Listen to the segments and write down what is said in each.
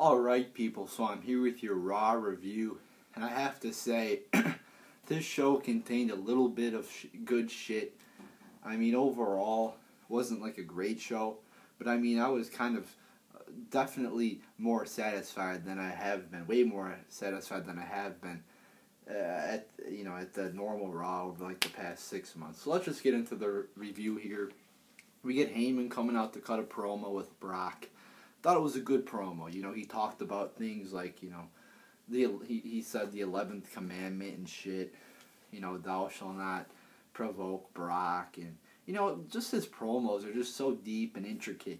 Alright people, so I'm here with your Raw review, and I have to say, this show contained a little bit of good shit. I mean, overall, wasn't like a great show, but I mean, I was kind of definitely more satisfied than I have been, way more satisfied than I have been at the normal Raw over like the past 6 months. So let's just get into the review here. We get Heyman coming out to cut a promo with Brock. Thought it was a good promo. You know, he talked about things like, he said the 11th commandment and shit. You know, thou shalt not provoke Brock. And, just his promos are just so deep and intricate.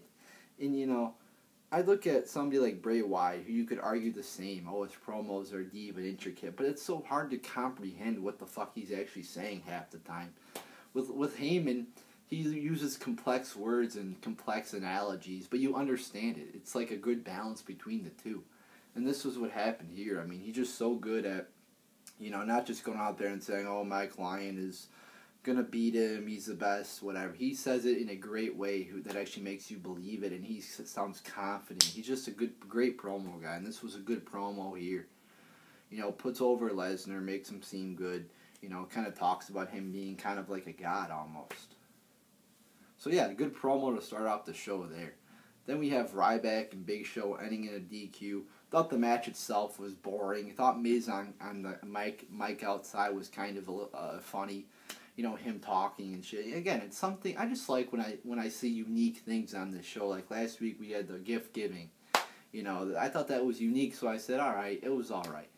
And, I look at somebody like Bray Wyatt, who you could argue the same. Oh, his promos are deep and intricate. But it's so hard to comprehend what the fuck he's actually saying half the time. With Heyman, he uses complex words and complex analogies, but you understand it. It's like a good balance between the two. And this was what happened here. I mean, he's just so good at, not just going out there and saying, oh, my client is going to beat him, he's the best, whatever. He says it in a great way that actually makes you believe it, and he sounds confident. He's just a great promo guy, and this was a good promo here. Puts over Lesnar, makes him seem good, kind of talks about him being kind of like a god almost. So yeah, a good promo to start off the show there. Then we have Ryback and Big Show ending in a DQ. Thought the match itself was boring. Thought Miz on the mic outside was kind of funny. Him talking and shit. Again, it's something I just like when I see unique things on this show. Like last week we had the gift giving. I thought that was unique, so I said, all right, it was all right.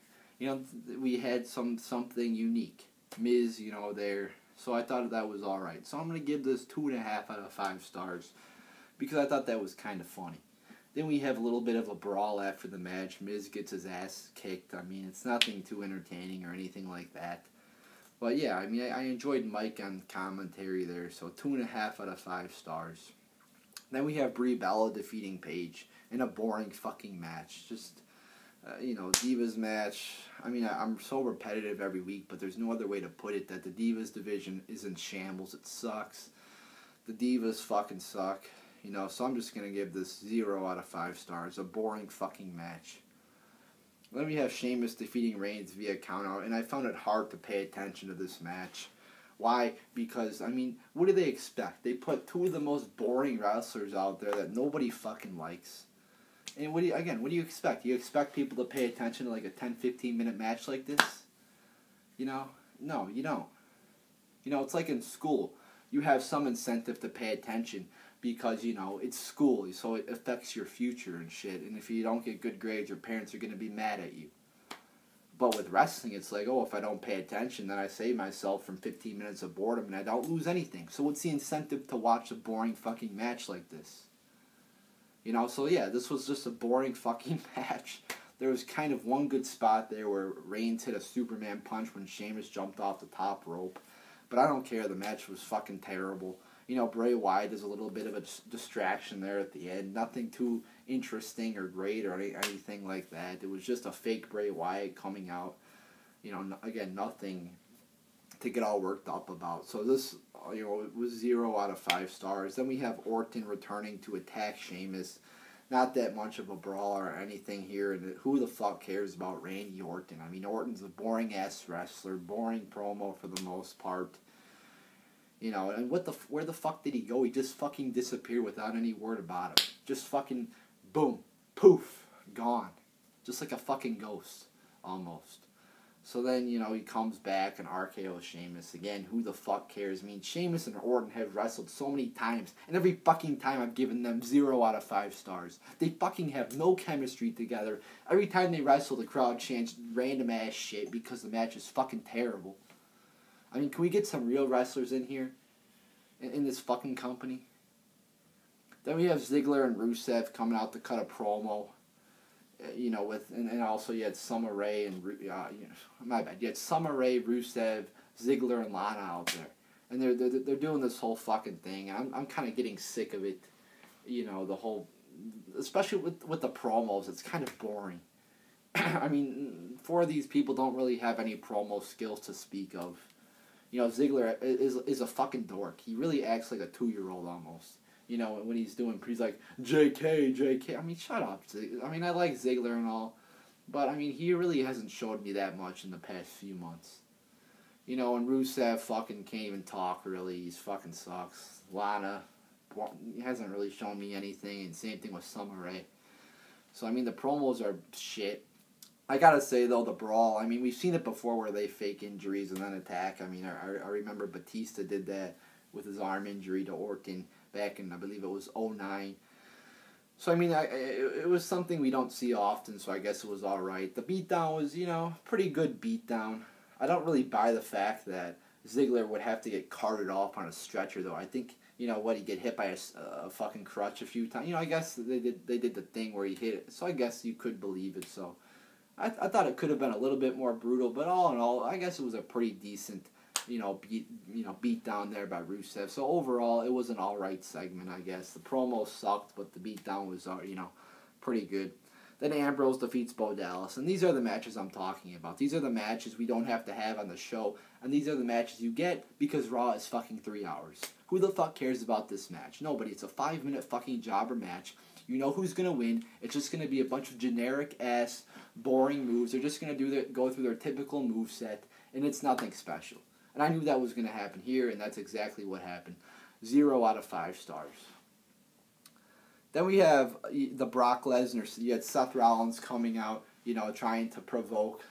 We had something unique. Miz, there. So I thought that was alright. So I'm going to give this 2.5 out of 5 stars. Because I thought that was kind of funny. Then we have a little bit of a brawl after the match. Miz gets his ass kicked. I mean, it's nothing too entertaining or anything like that. But yeah, I mean, I enjoyed Mike on commentary there. So 2.5 out of 5 stars. Then we have Brie Bella defeating Paige in a boring fucking match. Just... Divas match. I mean, I'm so repetitive every week, but there's no other way to put it that the Divas division is in shambles. It sucks. The Divas fucking suck. So I'm just going to give this 0 out of 5 stars. A boring fucking match. Then we have Sheamus defeating Reigns via countout, and I found it hard to pay attention to this match. Why? Because, I mean, what do they expect? They put two of the most boring wrestlers out there that nobody fucking likes. And what do you expect? Do you expect people to pay attention to like a 10-15 minute match like this? No, you don't. It's like in school. You have some incentive to pay attention because, it's school, so it affects your future and shit. And if you don't get good grades, your parents are going to be mad at you. But with wrestling, it's like, oh, if I don't pay attention, then I save myself from 15 minutes of boredom and I don't lose anything. So what's the incentive to watch a boring fucking match like this? So yeah, this was just a boring fucking match. There was kind of one good spot there where Reigns hit a Superman punch when Sheamus jumped off the top rope. But I don't care, the match was fucking terrible. Bray Wyatt is a little bit of a distraction there at the end. Nothing too interesting or great or anything like that. It was just a fake Bray Wyatt coming out. Again, nothing to get all worked up about. So this, it was 0 out of 5 stars. Then we have Orton returning to attack Sheamus. Not that much of a brawl or anything here. And who the fuck cares about Randy Orton? I mean, Orton's a boring-ass wrestler. Boring promo for the most part. And where the fuck did he go? He just fucking disappeared without any word about him. Just fucking, boom, poof, gone. Just like a fucking ghost, almost. So then, he comes back and RKO's Sheamus. Again, who the fuck cares? I mean, Sheamus and Orton have wrestled so many times, and every fucking time I've given them 0 out of 5 stars. They fucking have no chemistry together. Every time they wrestle, the crowd chants random ass shit because the match is fucking terrible. I mean, can we get some real wrestlers in here? In this fucking company? Then we have Ziggler and Rusev coming out to cut a promo. And also you had Summer Rae and my bad. You had Summer Rae, Rusev, Ziggler, and Lana out there, and they're doing this whole fucking thing. I'm kind of getting sick of it. The whole, especially with the promos, it's kind of boring. I mean, 4 of these people don't really have any promo skills to speak of. Ziggler is a fucking dork. He really acts like a 2-year-old almost. You know, when he's doing, he's like, JK. I mean, shut up. I mean, I like Ziggler and all, but, I mean, he really hasn't showed me that much in the past few months. You know, and Rusev fucking can't even talk, really. He's fucking sucks. Lana, he hasn't really shown me anything, and same thing with Summer Rae. So, I mean, the promos are shit. I gotta say, though, the brawl, I mean, we've seen it before where they fake injuries and then attack. I mean, I remember Batista did that with his arm injury to Orton back in, I believe it was 2009. So, I mean, it was something we don't see often, so I guess it was alright. The beatdown was, you know, pretty good beatdown. I don't really buy the fact that Ziggler would have to get carted off on a stretcher, though. I think, you know, he'd get hit by a fucking crutch a few times. You know, I guess they did the thing where he hit it, so I guess you could believe it, so. I thought it could have been a little bit more brutal, but all in all, I guess it was a pretty decent, beat down there by Rusev. So overall, it was an alright segment, I guess. The promo sucked, but the beat down was, pretty good. Then Ambrose defeats Bo Dallas, and these are the matches I'm talking about. These are the matches we don't have to have on the show, and these are the matches you get because Raw is fucking 3 hours. Who the fuck cares about this match? Nobody. It's a 5-minute fucking jobber match. You know who's going to win. It's just going to be a bunch of generic-ass, boring moves. They're just going to go through their typical moveset, and it's nothing special. And I knew that was going to happen here, and that's exactly what happened. 0 out of 5 stars. Then we have the Brock Lesnar. You had Seth Rollins coming out, trying to provoke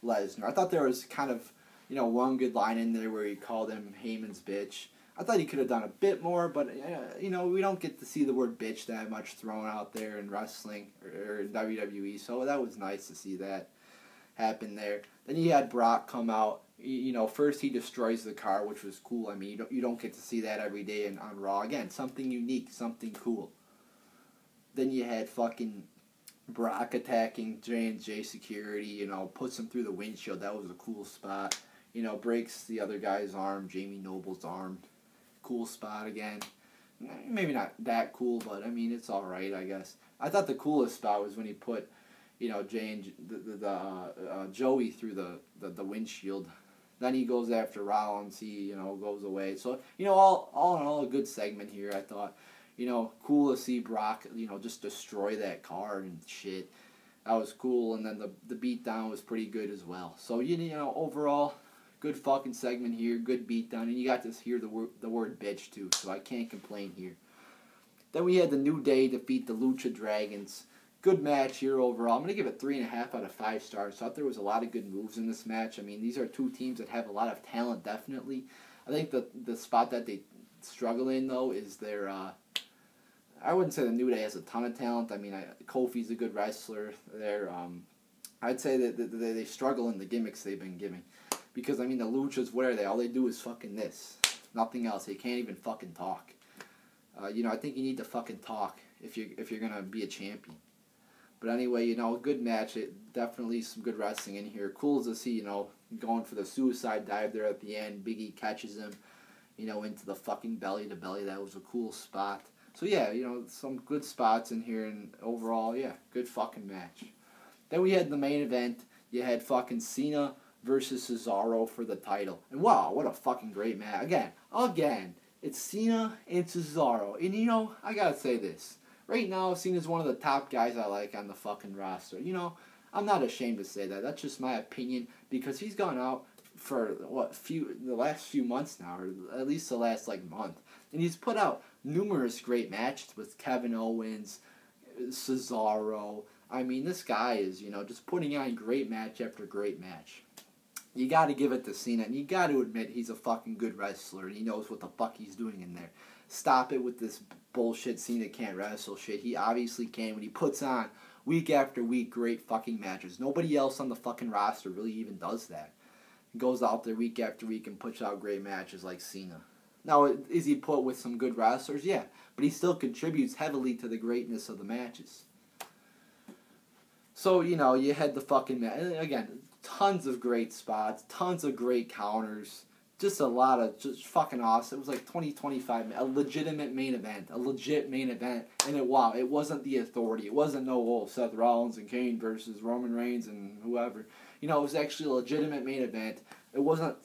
Lesnar. I thought there was kind of, one good line in there where he called him Heyman's bitch. I thought he could have done a bit more, but, we don't get to see the word bitch that much thrown out there in wrestling or in WWE, so that was nice to see that happen there. Then you had Brock come out. First he destroys the car, which was cool. I mean, you don't get to see that every day on Raw. Again, something unique, something cool. Then you had fucking Brock attacking J&J security, puts him through the windshield. That was a cool spot. Breaks the other guy's arm, Jamie Noble's arm. Cool spot again. Maybe not that cool, but, I mean, it's alright, I guess. I thought the coolest spot was when he put, Joey through the windshield. Then he goes after Rollins. He, goes away. So, all in all, a good segment here, I thought. Cool to see Brock, just destroy that car and shit. That was cool. And then the beatdown was pretty good as well. So, overall, good fucking segment here. Good beatdown. And you got to hear the word bitch, too. So I can't complain here. Then we had the New Day defeat the Lucha Dragons. Good match here overall. I'm going to give it 3.5 out of 5 stars. I thought there was a lot of good moves in this match. I mean, these are two teams that have a lot of talent, definitely. I think the spot that they struggle in, though, is their... I wouldn't say the New Day has a ton of talent. I mean, Kofi's a good wrestler. I'd say that they struggle in the gimmicks they've been giving. Because, I mean, the Luchas, what are they? All they do is fucking this. Nothing else. They can't even fucking talk. I think you need to fucking talk if you're going to be a champion. But anyway, good match. Definitely some good wrestling in here. Cool to see, going for the suicide dive there at the end. Big E catches him, into the fucking belly-to-belly. That was a cool spot. So, yeah, some good spots in here. And overall, yeah, good fucking match. Then we had the main event. You had fucking CENA versus Cesaro for the title. And wow, what a fucking great match. Again, it's CENA and Cesaro. And, I gotta say this. Right now, Cena's one of the top guys I like on the fucking roster. I'm not ashamed to say that. That's just my opinion because he's gone out for, the last few months now, or at least the last, month. And he's put out numerous great matches with Kevin Owens, Cesaro. I mean, this guy is, just putting on great match after great match. You gotta give it to Cena, and you gotta admit he's a fucking good wrestler, and he knows what the fuck he's doing in there. Stop it with this bullshit Cena can't wrestle shit. He obviously can when he puts on week after week great fucking matches. Nobody else on the fucking roster really even does that. He goes out there week after week and puts out great matches like Cena. Now, is he put with some good wrestlers? Yeah. But he still contributes heavily to the greatness of the matches. So, you had the fucking again, tons of great spots, tons of great counters. Just a lot of just fucking awesome. It was like 20-25, a legitimate main event, a legit main event. And it wasn't the Authority. It wasn't Seth Rollins and Kane versus Roman Reigns and whoever. You know, it was actually a legitimate main event. It wasn't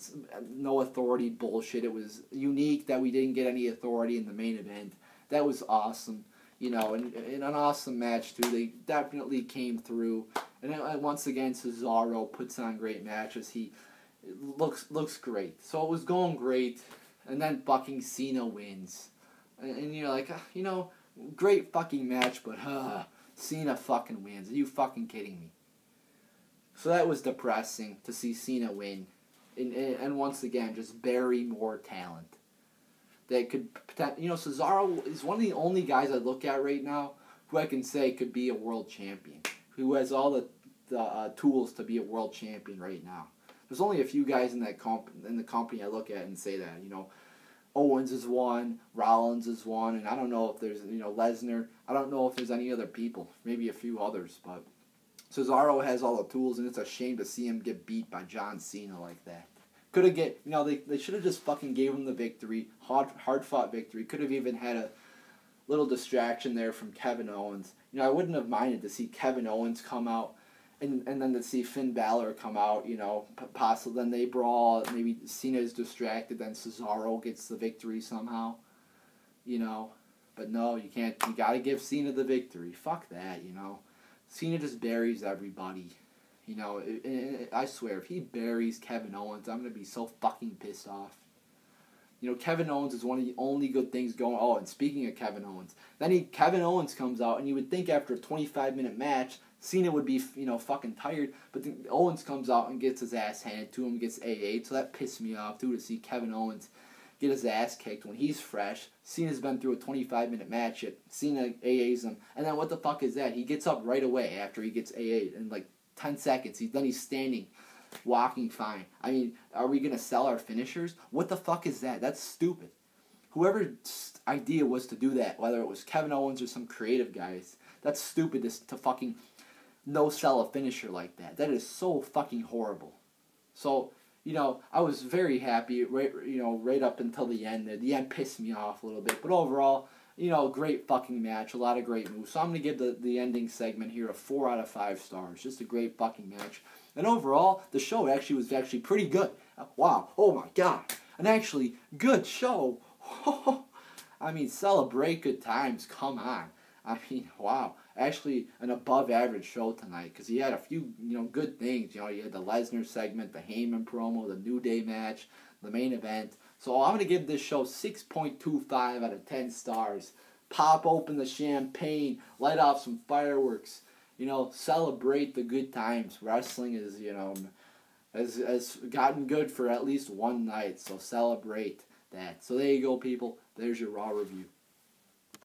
no authority bullshit. It was unique that we didn't get any authority in the main event. That was awesome. You know, and an awesome match, too. They definitely came through. And once again, Cesaro puts on great matches. He looks great. So it was going great. And then fucking CENA wins. And you're like, you know, great fucking match, but CENA fucking wins. Are you fucking kidding me? So that was depressing to see CENA win. And once again, just bury more talent. That could, you know, Cesaro is one of the only guys I look at right now who I can say could be a world champion. Who has all the tools to be a world champion right now. There's only a few guys in the company I look at and say that, you know. Owens is one, Rollins is one, and I don't know if there's, you know, Lesnar. I don't know if there's any other people, maybe a few others, but Cesaro has all the tools, and it's a shame to see him get beat by John Cena like that. Could have you know, they should have just fucking gave him the victory, hard fought victory. Could have even had a little distraction there from Kevin Owens. You know, I wouldn't have minded to see Kevin Owens come out. And then to see Finn Balor come out, you know, possibly then they brawl, maybe Cena is distracted, then Cesaro gets the victory somehow, you know. But no, you can't, you gotta give Cena the victory. Fuck that, you know. Cena just buries everybody, you know. I swear, if he buries Kevin Owens, I'm gonna be so fucking pissed off. You know, Kevin Owens is one of the only good things going. Oh, and speaking of Kevin Owens, then Kevin Owens comes out, and you would think after a 25-minute match, Cena would be, you know, fucking tired, but then Owens comes out and gets his ass handed to him, gets AA'd, so that pissed me off, too, to see Kevin Owens get his ass kicked when he's fresh. Cena's been through a 25-minute match yet. Cena AA's him, and then what the fuck is that? He gets up right away after he gets AA'd in, like, 10 seconds. Then he's standing, walking fine. I mean, are we going to sell our finishers? What the fuck is that? That's stupid. Whoever's idea was to do that, whether it was Kevin Owens or some creative guys, that's stupid to fucking no-sell a finisher like that. That is so fucking horrible. So, you know, I was very happy, right up until the end there. The end pissed me off a little bit. But overall, you know, great fucking match. A lot of great moves. So I'm going to give the ending segment here a 4 out of 5 stars. Just a great fucking match. And overall, the show was pretty good. Wow. Oh, my God. An actually good show. I mean, celebrate good times. Come on. I mean, wow. Actually, an above-average show tonight because he had a few, you know, good things. You know, you had the Lesnar segment, the Heyman promo, the New Day match, the main event. So I'm going to give this show 6.25 out of 10 stars. Pop open the champagne, light off some fireworks. You know, celebrate the good times. Wrestling is, you know, has gotten good for at least one night. So celebrate that. So there you go, people. There's your Raw review.